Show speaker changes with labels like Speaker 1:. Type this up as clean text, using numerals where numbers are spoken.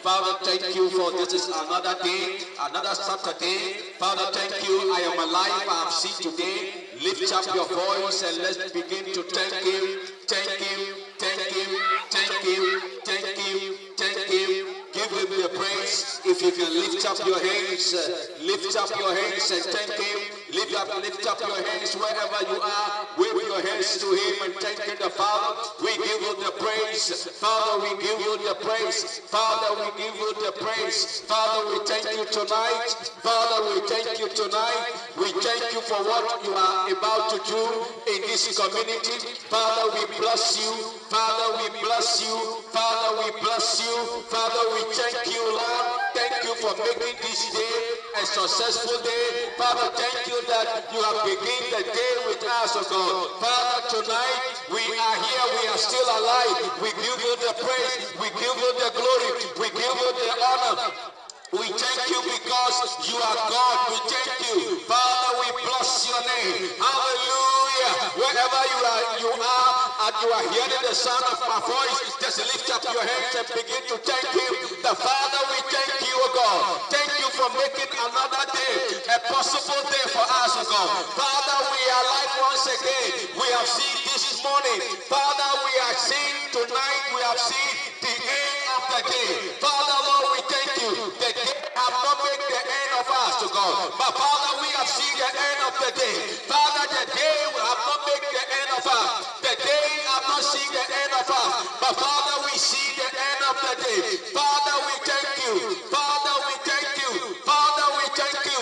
Speaker 1: Father, thank you for this is another day, another Saturday. Father, thank you. I am alive. I have seen today. Lift up your voice and let's begin to thank him. Thank him. Thank him. Thank him. Thank him. Thank him. Give him the praise. If you can lift up your hands, lift up your hands and thank him. Lift up your hands wherever you are. Wave your hands to him and thank him. The Father, we give you the praise. Father, we give you the praise. Father, we give you the praise. Father, we thank you tonight. Father, we thank you tonight. We thank you for what you are about to do in this community. Father, we bless you. Father, we bless you. Father, we bless you. Father, we thank you, Lord. Thank you for making this day a successful day. Father, thank you that you have begun the day with us, oh God. Father, tonight we are here. We are still alive. We give you the praise. We give you the glory. We give you the honor. We thank you because you are God. We thank you. Father, we bless your name. Hallelujah. Wherever you are and you are hearing the sound of my voice, just lift up your hands and begin to thank him. The Father, we thank you, O God. Thank you for making another day a possible day for us, O God. Father, we are alive once again. We have seen this morning. Father, we are seeing tonight. We have seen the end of the day. Father, Lord, we thank you. The day have not made the end of us, O God. But Father, we have seen the end of the day.